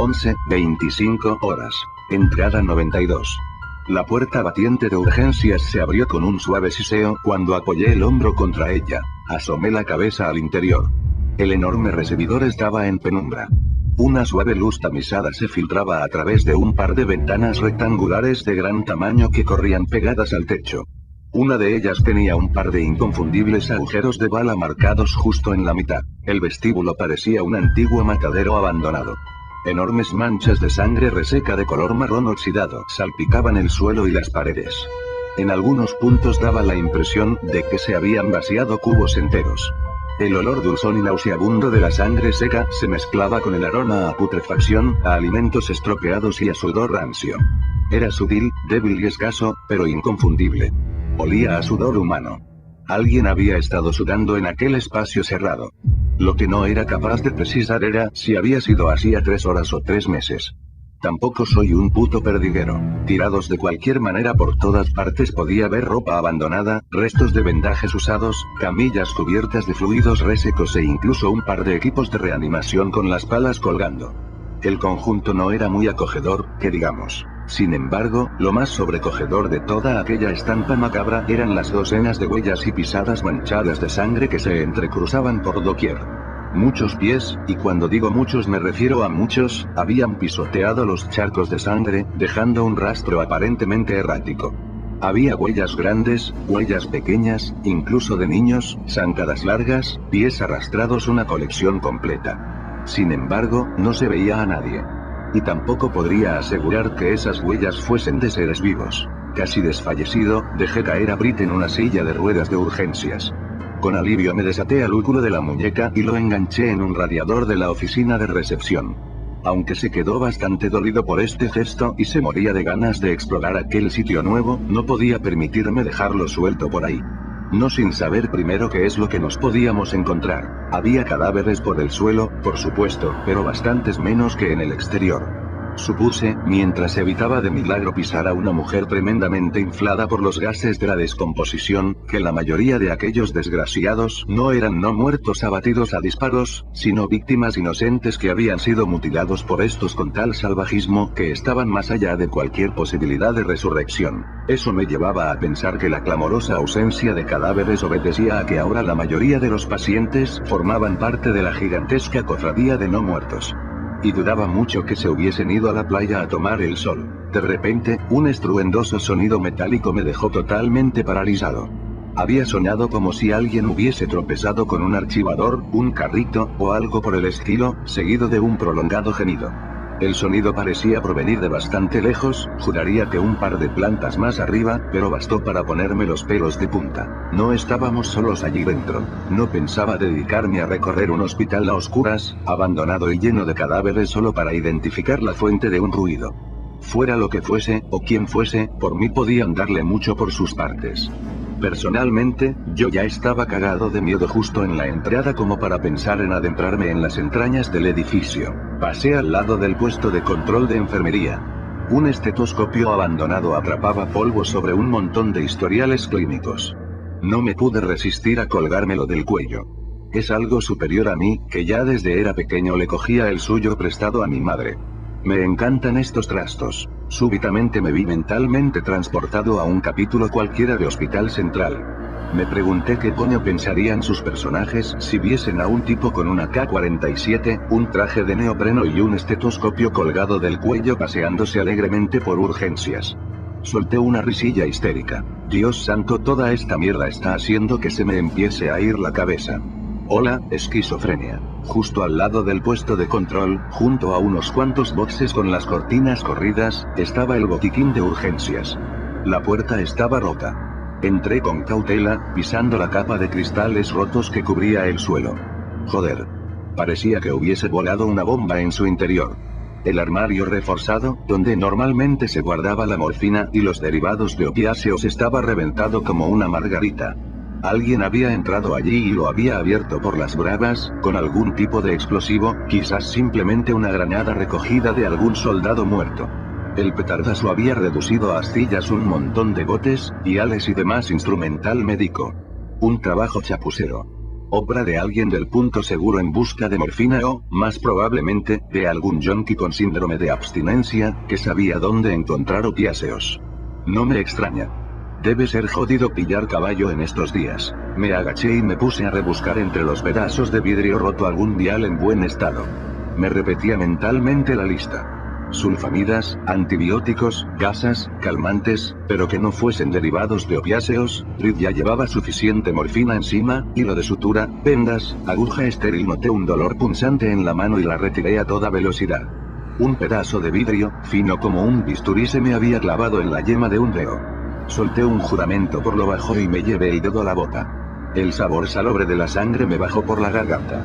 11:25 horas. Entrada 92. La puerta batiente de urgencias se abrió con un suave siseo cuando apoyé el hombro contra ella. Asomé la cabeza al interior. El enorme recibidor estaba en penumbra. Una suave luz tamizada se filtraba a través de un par de ventanas rectangulares de gran tamaño que corrían pegadas al techo. Una de ellas tenía un par de inconfundibles agujeros de bala marcados justo en la mitad. El vestíbulo parecía un antiguo matadero abandonado. Enormes manchas de sangre reseca de color marrón oxidado salpicaban el suelo y las paredes. En algunos puntos daba la impresión de que se habían vaciado cubos enteros. El olor dulzón y nauseabundo de la sangre seca se mezclaba con el aroma a putrefacción, a alimentos estropeados y a sudor rancio. Era sutil, débil y escaso, pero inconfundible. Olía a sudor humano. Alguien había estado sudando en aquel espacio cerrado. Lo que no era capaz de precisar era si había sido hacía 3 horas o 3 meses. Tampoco soy un puto perdiguero. Tirados de cualquier manera por todas partes podía ver ropa abandonada, restos de vendajes usados, camillas cubiertas de fluidos resecos e incluso un par de equipos de reanimación con las palas colgando. El conjunto no era muy acogedor, que digamos. Sin embargo, lo más sobrecogedor de toda aquella estampa macabra eran las docenas de huellas y pisadas manchadas de sangre que se entrecruzaban por doquier. Muchos pies, y cuando digo muchos me refiero a muchos, habían pisoteado los charcos de sangre, dejando un rastro aparentemente errático. Había huellas grandes, huellas pequeñas, incluso de niños, zancadas largas, pies arrastrados, una colección completa. Sin embargo, no se veía a nadie. Y tampoco podría asegurar que esas huellas fuesen de seres vivos. Casi desfallecido, dejé caer a Brit en una silla de ruedas de urgencias. Con alivio me desaté al lúculo de la muñeca y lo enganché en un radiador de la oficina de recepción. Aunque se quedó bastante dolido por este gesto y se moría de ganas de explorar aquel sitio nuevo, no podía permitirme dejarlo suelto por ahí. No sin saber primero qué es lo que nos podíamos encontrar. Había cadáveres por el suelo, por supuesto, pero bastantes menos que en el exterior. Supuse, mientras evitaba de milagro pisar a una mujer tremendamente inflada por los gases de la descomposición, que la mayoría de aquellos desgraciados no eran no muertos abatidos a disparos, sino víctimas inocentes que habían sido mutilados por estos con tal salvajismo que estaban más allá de cualquier posibilidad de resurrección. Eso me llevaba a pensar que la clamorosa ausencia de cadáveres obedecía a que ahora la mayoría de los pacientes formaban parte de la gigantesca cofradía de no muertos. Y dudaba mucho que se hubiesen ido a la playa a tomar el sol. De repente, un estruendoso sonido metálico me dejó totalmente paralizado. Había sonado como si alguien hubiese tropezado con un archivador, un carrito, o algo por el estilo, seguido de un prolongado gemido. El sonido parecía provenir de bastante lejos, juraría que un par de plantas más arriba, pero bastó para ponerme los pelos de punta. No estábamos solos allí dentro. No pensaba dedicarme a recorrer un hospital a oscuras, abandonado y lleno de cadáveres solo para identificar la fuente de un ruido. Fuera lo que fuese, o quien fuese, por mí podían darle mucho por sus partes. Personalmente, yo ya estaba cagado de miedo justo en la entrada como para pensar en adentrarme en las entrañas del edificio. Pasé al lado del puesto de control de enfermería. Un estetoscopio abandonado atrapaba polvo sobre un montón de historiales clínicos. No me pude resistir a colgármelo del cuello. Es algo superior a mí, que ya desde era pequeño le cogía el suyo prestado a mi madre. Me encantan estos trastos. Súbitamente me vi mentalmente transportado a un capítulo cualquiera de Hospital Central. Me pregunté qué coño pensarían sus personajes si viesen a un tipo con una K-47, un traje de neopreno y un estetoscopio colgado del cuello paseándose alegremente por urgencias. Solté una risilla histérica. Dios santo, toda esta mierda está haciendo que se me empiece a ir la cabeza. Hola, esquizofrenia. Justo al lado del puesto de control, junto a unos cuantos boxes con las cortinas corridas, estaba el botiquín de urgencias. La puerta estaba rota. Entré con cautela, pisando la capa de cristales rotos que cubría el suelo. Joder. Parecía que hubiese volado una bomba en su interior. El armario reforzado, donde normalmente se guardaba la morfina y los derivados de opiáceos, estaba reventado como una margarita. Alguien había entrado allí y lo había abierto por las bravas, con algún tipo de explosivo, quizás simplemente una granada recogida de algún soldado muerto. El petardazo había reducido a astillas un montón de botes, viales y demás instrumental médico. Un trabajo chapucero. obra de alguien del punto seguro en busca de morfina o, más probablemente, de algún yonki con síndrome de abstinencia, que sabía dónde encontrar opiáceos. No me extraña. Debe ser jodido pillar caballo en estos días. Me agaché y me puse a rebuscar entre los pedazos de vidrio roto algún vial en buen estado. Me repetía mentalmente la lista. Sulfamidas, antibióticos, gasas, calmantes, pero que no fuesen derivados de opiáceos. Reed ya llevaba suficiente morfina encima, hilo de sutura, vendas, aguja estéril. Noté un dolor punzante en la mano y la retiré a toda velocidad. Un pedazo de vidrio, fino como un bisturí, se me había clavado en la yema de un dedo. Solté un juramento por lo bajo y me llevé el dedo a la boca. El sabor salobre de la sangre me bajó por la garganta.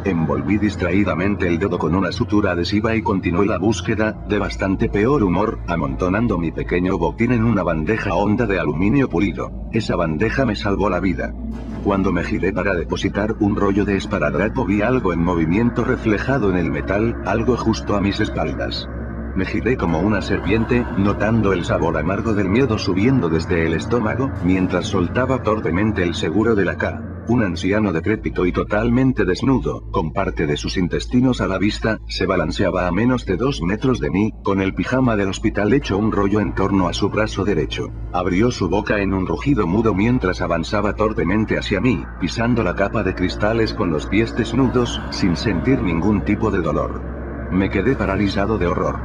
Envolví distraídamente el dedo con una sutura adhesiva y continué la búsqueda, de bastante peor humor, amontonando mi pequeño botín en una bandeja honda de aluminio pulido. Esa bandeja me salvó la vida. Cuando me giré para depositar un rollo de esparadrapo vi algo en movimiento reflejado en el metal, algo justo a mis espaldas. Me giré como una serpiente, notando el sabor amargo del miedo subiendo desde el estómago, mientras soltaba torpemente el seguro de la K. Un anciano decrépito y totalmente desnudo, con parte de sus intestinos a la vista, se balanceaba a menos de 2 metros de mí, con el pijama del hospital hecho un rollo en torno a su brazo derecho. Abrió su boca en un rugido mudo mientras avanzaba torpemente hacia mí, pisando la capa de cristales con los pies desnudos, sin sentir ningún tipo de dolor. Me quedé paralizado de horror.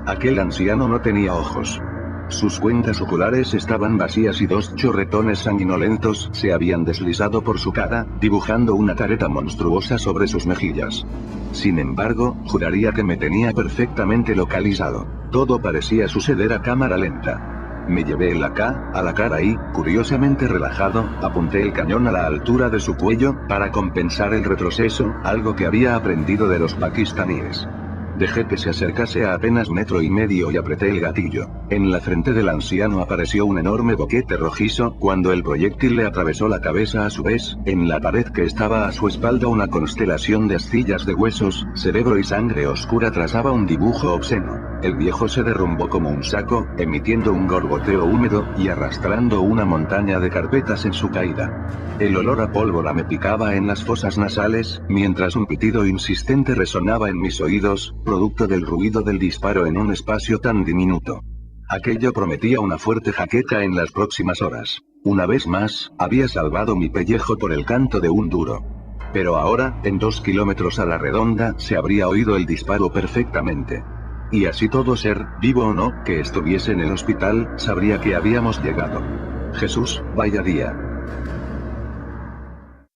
Aquel anciano no tenía ojos. Sus cuencas oculares estaban vacías y 2 chorretones sanguinolentos se habían deslizado por su cara, dibujando una careta monstruosa sobre sus mejillas. Sin embargo, juraría que me tenía perfectamente localizado. Todo parecía suceder a cámara lenta. Me llevé la K a la cara y, curiosamente relajado, apunté el cañón a la altura de su cuello, para compensar el retroceso, algo que había aprendido de los pakistaníes. Dejé que se acercase a apenas 1,5 metros y apreté el gatillo. En la frente del anciano apareció un enorme boquete rojizo, cuando el proyectil le atravesó la cabeza a su vez. En la pared que estaba a su espalda una constelación de astillas de huesos, cerebro y sangre oscura trazaba un dibujo obsceno. El viejo se derrumbó como un saco, emitiendo un gorgoteo húmedo, y arrastrando una montaña de carpetas en su caída. El olor a pólvora me picaba en las fosas nasales, mientras un pitido insistente resonaba en mis oídos, producto del ruido del disparo en un espacio tan diminuto. Aquello prometía una fuerte jaqueca en las próximas horas. Una vez más, había salvado mi pellejo por el canto de un duro. Pero ahora, en 2 kilómetros a la redonda, se habría oído el disparo perfectamente. Y así todo ser, vivo o no, que estuviese en el hospital, sabría que habíamos llegado. Jesús, vaya día.